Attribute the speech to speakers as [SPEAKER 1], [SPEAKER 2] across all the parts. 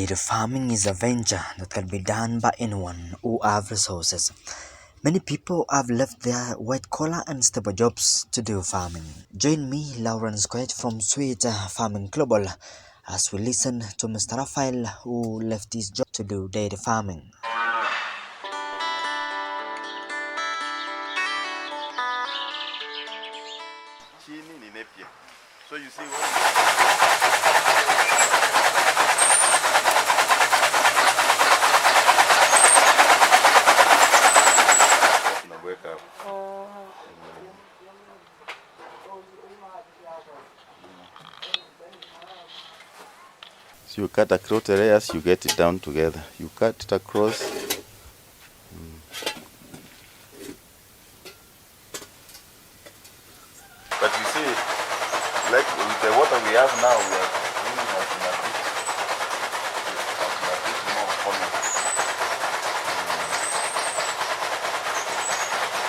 [SPEAKER 1] Dairy farming is a venture that can be done by anyone who have resources. Many people have left their white-collar and stable jobs to do farming. Join me, Lawrence Quaid from Sweet Farming Global, as we listen to Mr. Raphael, who left his job to do dairy farming.
[SPEAKER 2] So you see what? Wake up. So you cut across the layers, you get it down together. You cut it across. But you see, like with the water we have now, we are doing as in a bit more common.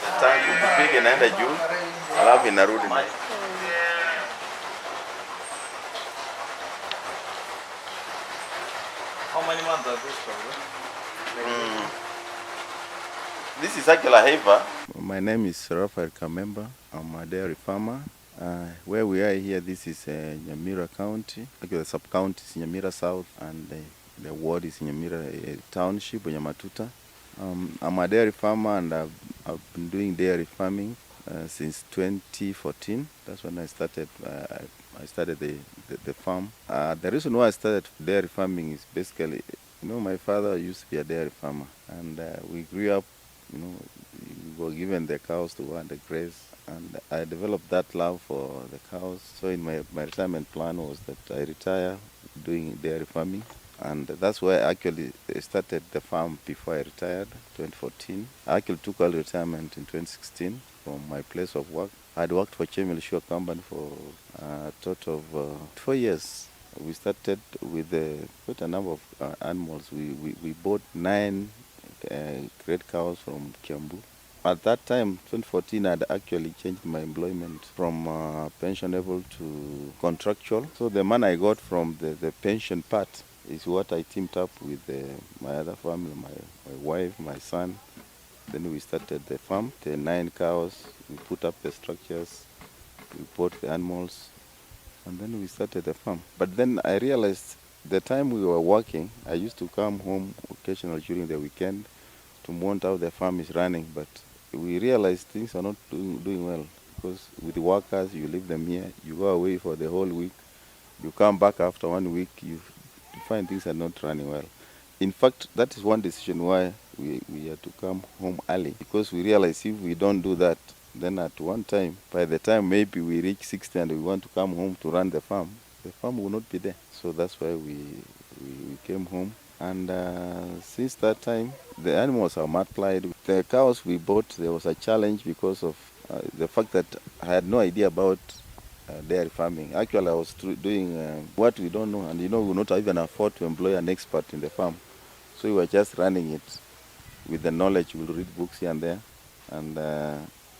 [SPEAKER 2] The tank will be big and under June. I'll have in a road.
[SPEAKER 3] How many months are those for?
[SPEAKER 2] This is actually a heifer. My name is Raphael. I'm a dairy farmer. Where we are here, this is Nyamira County. Actually, the sub-county is Nyamira South, and the ward is Nyamira Township, Nyamatuta. I'm a dairy farmer, and I've been doing dairy farming since 2014. That's when I started. I started the farm. The reason why I started dairy farming is basically, my father used to be a dairy farmer, and we grew up. We were given the cows to go and graze, and I developed that love for the cows. So in my retirement plan was that I retire doing dairy farming, and that's why I actually started the farm before I retired, 2014. I actually took early retirement in 2016 from my place of work. I'd worked for Chemical Sure Company for a total of 4 years. We started with quite a number of animals. We bought 9 great cows from Kiambu. At that time, 2014, I'd actually changed my employment from pensionable to contractual. So the money I got from the pension part is what I teamed up with my other family, my wife, my son. Then we started the farm, the 9 cows. We put up the structures, we bought the animals, and then we started the farm. But then I realized the time we were working, I used to come home occasionally during the weekend to monitor how the farm is running, but we realized things are not doing well, because with the workers, you leave them here, you go away for the whole week, you come back after 1 week, you find things are not running well. In fact, that is one decision why we had to come home early, because we realized if we don't do that, then at one time, by the time maybe we reach 60 and we want to come home to run the farm will not be there. So that's why we came home. And since that time, the animals are multiplied. The cows we bought, there was a challenge because of the fact that I had no idea about dairy farming. Actually, I was doing what we don't know, and we will not even afford to employ an expert in the farm. So we were just running it with the knowledge. We'll read books here and there, and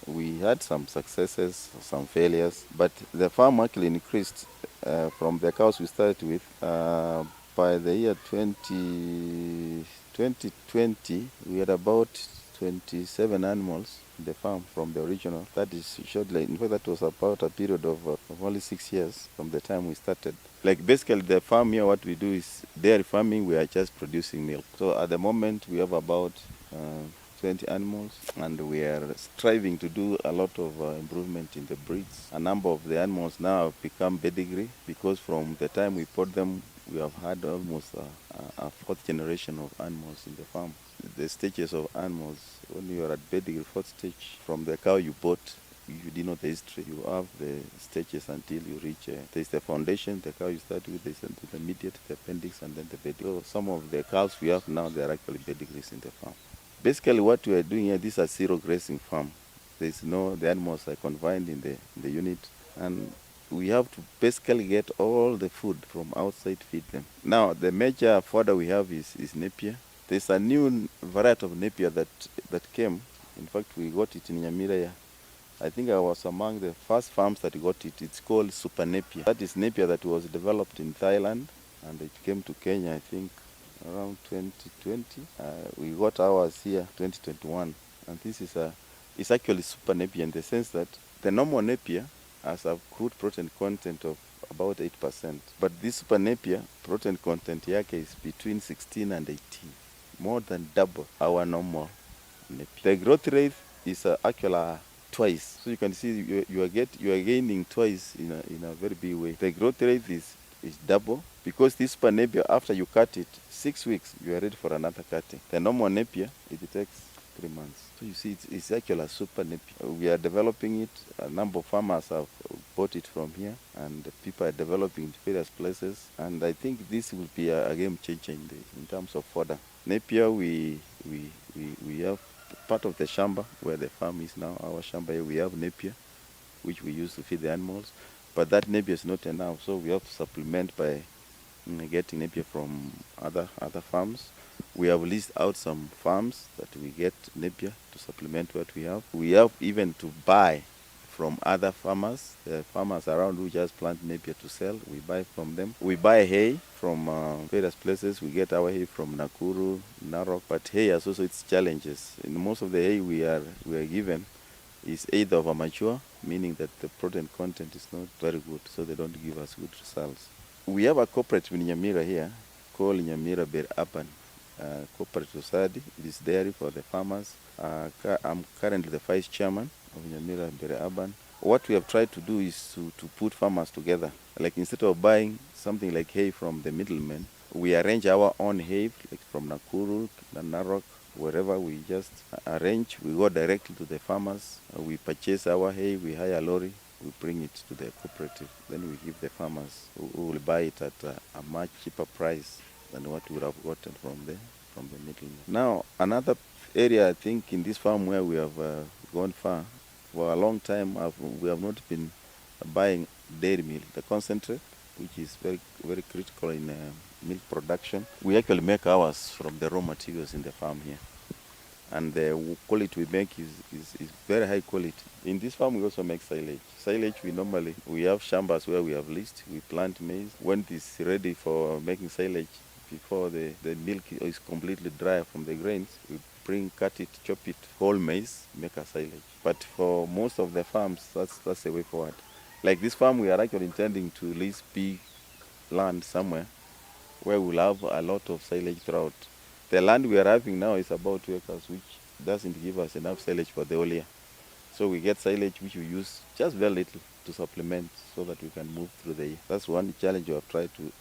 [SPEAKER 2] we had some successes, some failures, but the farm actually increased from the cows we started with. By the year 2020, we had about 27 animals in the farm from the original. That is shortly, in fact, that was about a period of only 6 years from the time we started. Like basically the farm here, what we do is dairy farming, we are just producing milk. So at the moment we have about 20 animals, and we are striving to do a lot of improvement in the breeds. A number of the animals now have become pedigree, because from the time we bought them, we have had almost a 4th generation of animals in the farm. The stages of animals, when you are at pedigree 4th stage, from the cow you bought, you did know the history. You have the stages until you reach, there's the foundation, the cow you start with, there's the intermediate, the appendix, and then the pedigree. So some of the cows we have now, they are actually pedigrees in the farm. Basically what we are doing here, this is a zero grazing farm. The animals are confined in the unit, and we have to basically get all the food from outside, feed them. Now, the major fodder we have is Napier. There's a new variety of Napier that came. In fact, we got it in Nyamira. I think I was among the first farms that got it. It's called Super Napier. That is Napier that was developed in Thailand, and it came to Kenya, I think, around 2020. We got ours here 2021, and this is it's actually super Napier in the sense that the normal Napier has a crude protein content of about 8%, but this super Napier protein content yake is between 16 and 18, more than double our normal Napier. The growth rate is actually twice. So you can see you are gaining twice in a very big way. The growth rate is double because this super Napier, after you cut it 6 weeks, you are ready for another cutting. The normal Napier, it takes 3 months. So you see, it's actually a super Napier. We are developing it. A number of farmers have bought it from here, and people are developing it various places. And I think this will be a game changer in terms of fodder. Napier, we have part of the shamba where the farm is now. Our shamba here, we have Napier, which we use to feed the animals. But that Napier is not enough, so we have to supplement by getting Napier from other farms. We have leased out some farms that we get Napier to supplement what we have. We have even to buy from other farmers, the farmers around who just plant Napier to sell. We buy from them. We buy hay from various places. We get our hay from Nakuru, Narok, but hay has also its challenges. In most of the hay we are given is either of a mature, meaning that the protein content is not very good, so they don't give us good results. We have a cooperative in Nyamira here called Nyamira Ber Urban Cooperative Society. It is dairy for the farmers. I'm currently the vice chairman of Nyamira Ber Urban. What we have tried to do is to put farmers together. Like instead of buying something like hay from the middlemen, we arrange our own hay, like from Nakuru, Narok, wherever we just arrange. We go directly to the farmers. We purchase our hay, we hire a lorry, we bring it to the cooperative. Then we give the farmers who will buy it at a much cheaper price than what we would have gotten from the middleman. Now, another area I think in this farm where we have gone far, for a long time we have not been buying dairy milk, the concentrate, which is very, very critical in milk production. We actually make ours from the raw materials in the farm here. And the quality we make is very high quality. In this farm, we also make silage. Silage, we have shambas where we have leased. We plant maize. When it is ready for making silage, before the milk is completely dry from the grains, we cut it, chop it, whole maize, make a silage. But for most of the farms, that's the way forward. Like this farm, we are actually intending to lease big land somewhere where we'll have a lot of silage throughout. The land we are having now is about 2 acres, which doesn't give us enough silage for the whole year. So we get silage which we use just very little to supplement so that we can move through the year. That's one challenge we have tried to.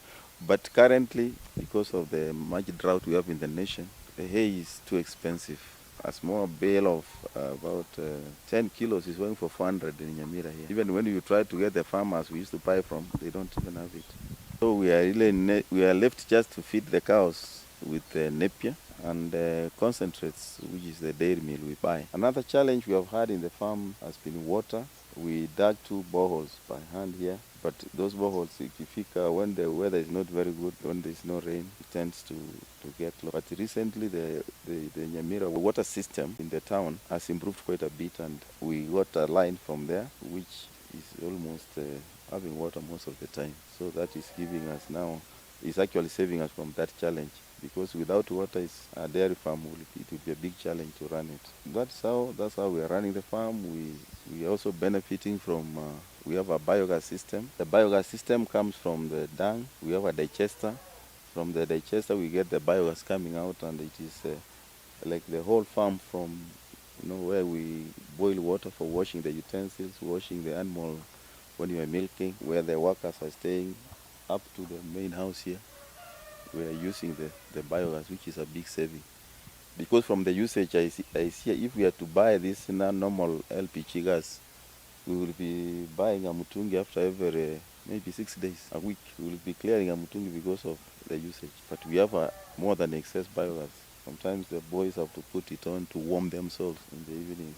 [SPEAKER 2] But currently, because of the much drought we have in the nation, the hay is too expensive. A small bale of about 10 kilos is going for 400 in Nyamira here. Even when you try to get the farmers we used to buy from, they don't even have it. So we are left just to feed the cows with Napier and concentrates, which is the dairy meal we buy. Another challenge we have had in the farm has been water. We dug 2 boreholes by hand here, but those boreholes, when the weather is not very good, when there is no rain, it tends to get low. But recently, the Nyamira water system in the town has improved quite a bit, and we got a line from there, which is almost having water most of the time. So that is giving us now, is actually saving us from that challenge. Because without water, a dairy farm it will be a big challenge to run it. That's how we are running the farm. We are also benefiting from. We have a biogas system. The biogas system comes from the dung. We have a digester. From the digester, we get the biogas coming out, and it is like the whole farm from where we boil water for washing the utensils, washing the animal when you are milking, where the workers are staying, up to the main house here. We are using the biogas, which is a big saving. Because from the usage I see if we are to buy this normal LPG gas, we will be buying a mutungi after every maybe 6 days, a week. We will be clearing a mutungi because of the usage. But we have more than excess biogas. Sometimes the boys have to put it on to warm themselves in the evening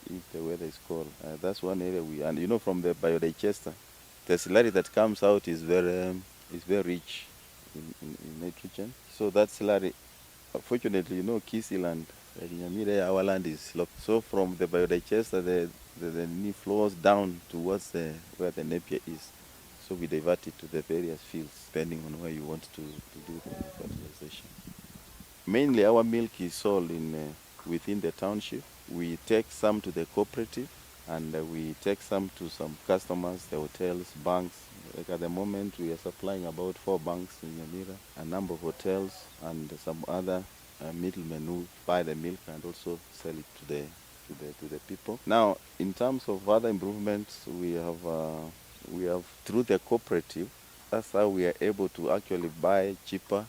[SPEAKER 2] if the weather is cold. That's one area and from the biodigester, the slurry that comes out is very rich in nitrogen. So that slurry, fortunately, Kisi land, in Nyamira, our land is sloped. So from the biodigester, the knee flows down towards where the Napier is. So we divert it to the various fields, depending on where you want to do the fertilization. Mainly our milk is sold within the township. We take some to the cooperative, and we take some to some customers, the hotels, banks. Like at the moment, we are supplying about 4 banks in Nyamira, a number of hotels, and some other middlemen who buy the milk and also sell it to the people. Now, in terms of other improvements, we have through the cooperative. That's how we are able to actually buy cheaper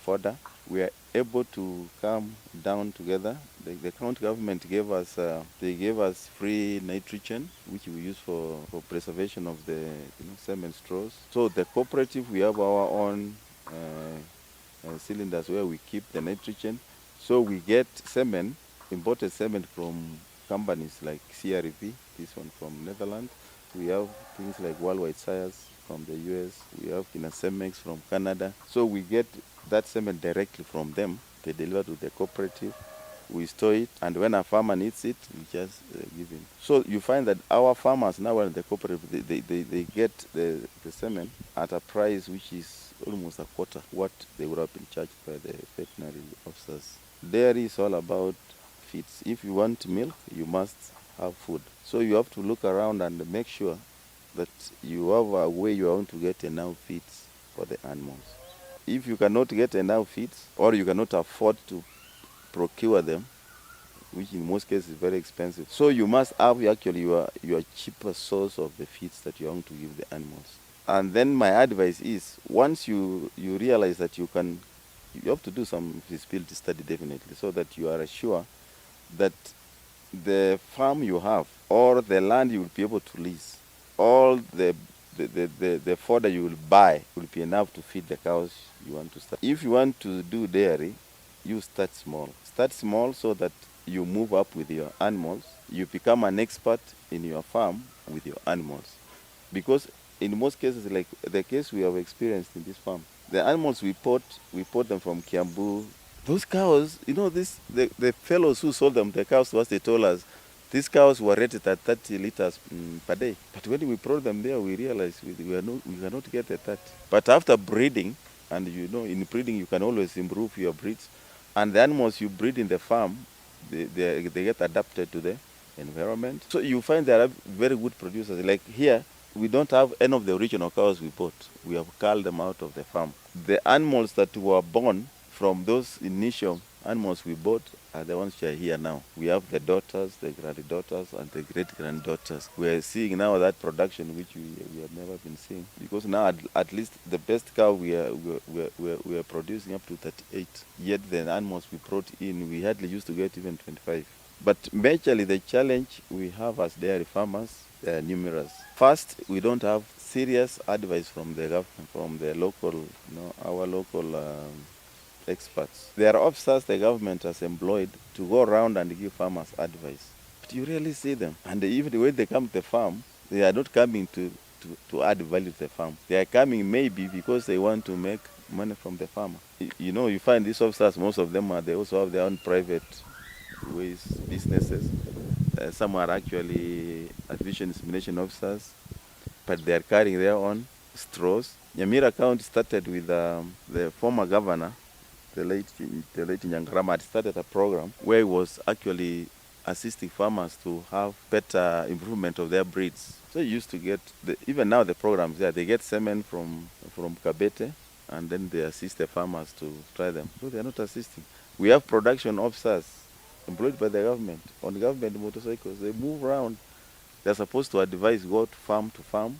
[SPEAKER 2] fodder. We are able to come down together. The county government gave us free nitrogen, which we use for preservation of the semen straws. So the cooperative, we have our own cylinders where we keep the nitrogen. So we get semen, imported semen from companies like CRV, this one from Netherlands. We have things like Worldwide Sires from the US. We have Semex from Canada. So we get that semen directly from them. They deliver to the cooperative. We store it, and when a farmer needs it, we just give him. So you find that our farmers now in the cooperative, they get the semen at a price which is almost a quarter what they would have been charged by the veterinary officers. Dairy is all about feeds. If you want milk, you must have food. So you have to look around and make sure that you have a way you want to get enough feeds for the animals. If you cannot get enough feeds, or you cannot afford to procure them, which in most cases is very expensive, so you must have actually your cheaper source of the feeds that you want to give the animals. And then my advice is, once you realize that you have to do some feasibility study definitely, so that you are sure that the farm you have or the land you will be able to lease, all the fodder you will buy will be enough to feed the cows you want to start. If you want to do dairy, you start small. Start small so that you move up with your animals. You become an expert in your farm with your animals. Because in most cases, like the case we have experienced in this farm, the animals we bought them from Kiambu. Those cows, the fellows who sold them, the cows to us, they told us, these cows were rated at 30 liters per day. But when we brought them there, we realized we cannot get the 30. But after breeding, and in breeding you can always improve your breeds, and the animals you breed in the farm, they get adapted to the environment. So you find there are very good producers. Like here, we don't have any of the original cows we bought. We have culled them out of the farm. The animals that were born from those initial animals we bought are the ones which are here now. We have the daughters, the granddaughters, and the great-granddaughters. We are seeing now that production which we have never been seeing. Because now at least the best cow we are producing up to 38. Yet the animals we brought in, we hardly used to get even 25. But majorly the challenge we have as dairy farmers, they are numerous. First, we don't have serious advice from the government, from the local, our local experts. There are officers the government has employed to go around and give farmers advice. But you rarely see them. And even when they come to the farm, they are not coming to add value to the farm. They are coming maybe because they want to make money from the farmer. You find these officers, most of them they also have their own private ways, businesses. Some are actually artificial insemination officers, but they are carrying their own straws. Nyamira County started with the former governor, the late Nyangarama, had started a program where he was actually assisting farmers to have better improvement of their breeds. So you used to get, even now the programs there, they get semen from Kabete, and then they assist the farmers to try them. So they are not assisting. We have production officers employed by the government on government motorcycles. They move around. They're supposed to advise, go farm to farm,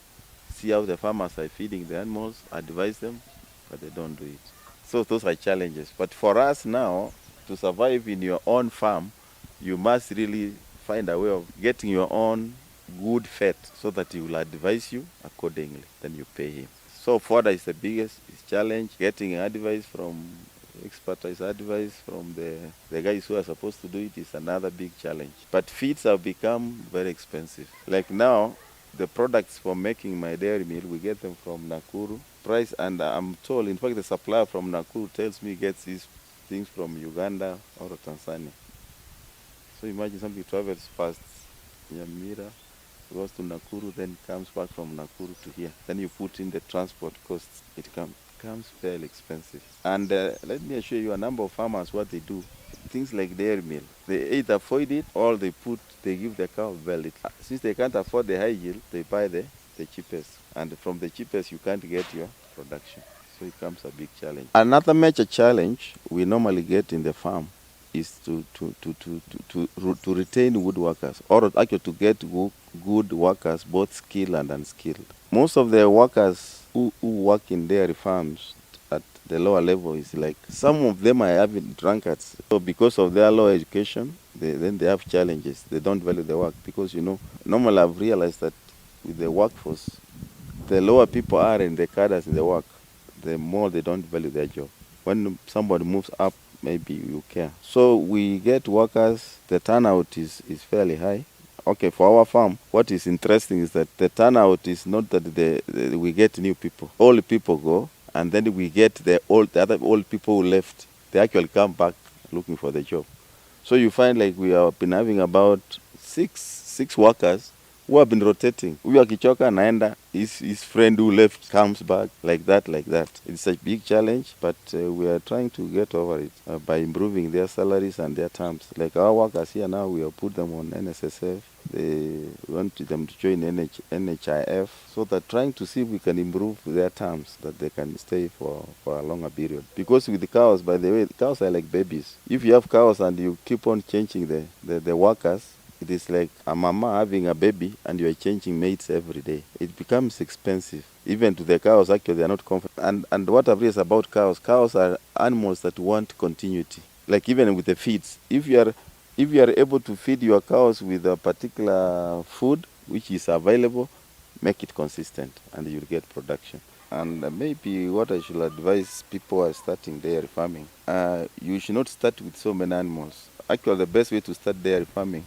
[SPEAKER 2] see how the farmers are feeding the animals, advise them, but they don't do it. So those are challenges. But for us now, to survive in your own farm, you must really find a way of getting your own good vet so that he will advise you accordingly. Then you pay him. So fodder is the biggest challenge. Getting advice from expertise, advice from the guys who are supposed to do it is another big challenge. But feeds have become very expensive. Like now, the products for making my dairy meal, we get them from Nakuru. Price, and I'm told, in fact, the supplier from Nakuru tells me he gets these things from Uganda or Tanzania. So imagine something travels past Nyamira, goes to Nakuru, then comes back from Nakuru to here. Then you put in the transport costs, it comes. becomes fairly expensive. And let me assure you, a number of farmers, what they do, things like dairy mill, they either avoid it or they give the cow very little. Since they can't afford the high yield, they buy the cheapest. And from the cheapest, you can't get your production. So it becomes a big challenge. Another major challenge we normally get in the farm is to retain woodworkers, or actually to get good workers, both skilled and unskilled. Most of the workers who work in dairy farms at the lower level is like, some of them are having drunkards. So because of their low education, then they have challenges. They don't value the work because, normally I've realized that with the workforce, the lower people are in the cadres in the work, the more they don't value their job. When somebody moves up, maybe you care. So we get workers, the turnout is fairly high. Okay, for our farm, what is interesting is that the turnout is not that we get new people. Old people go, and then we get the other old people who left. They actually come back looking for the job. So you find like we have been having about six workers who have been rotating. Huyu akichoka anaenda, his friend who left comes back, like that. It's a big challenge, but we are trying to get over it by improving their salaries and their terms. Like our workers here now, we have put them on NSSF. They want them to join NHIF, so that trying to see if we can improve their terms, that they can stay for a longer period. Because with the cows, by the way, cows are like babies. If you have cows and you keep on changing the workers, it is like a mama having a baby and you are changing mates every day. It becomes expensive. Even to the cows, actually, they are not comfortable. And what I've realized about cows are animals that want continuity. Like even with the feeds, if you are able to feed your cows with a particular food which is available, make it consistent and you'll get production. And maybe what I should advise people who are starting dairy farming, you should not start with so many animals. Actually, the best way to start dairy farming,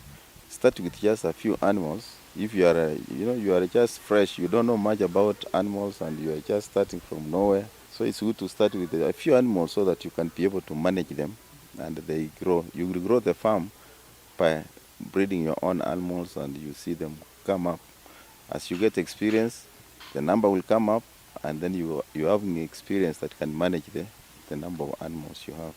[SPEAKER 2] start with just a few animals. If you are, you are just fresh, you don't know much about animals and you are just starting from nowhere. So it's good to start with a few animals so that you can be able to manage them and they grow. You will grow the farm by breeding your own animals and you see them come up. As you get experience, the number will come up and then you have an experience that can manage the number of animals you have.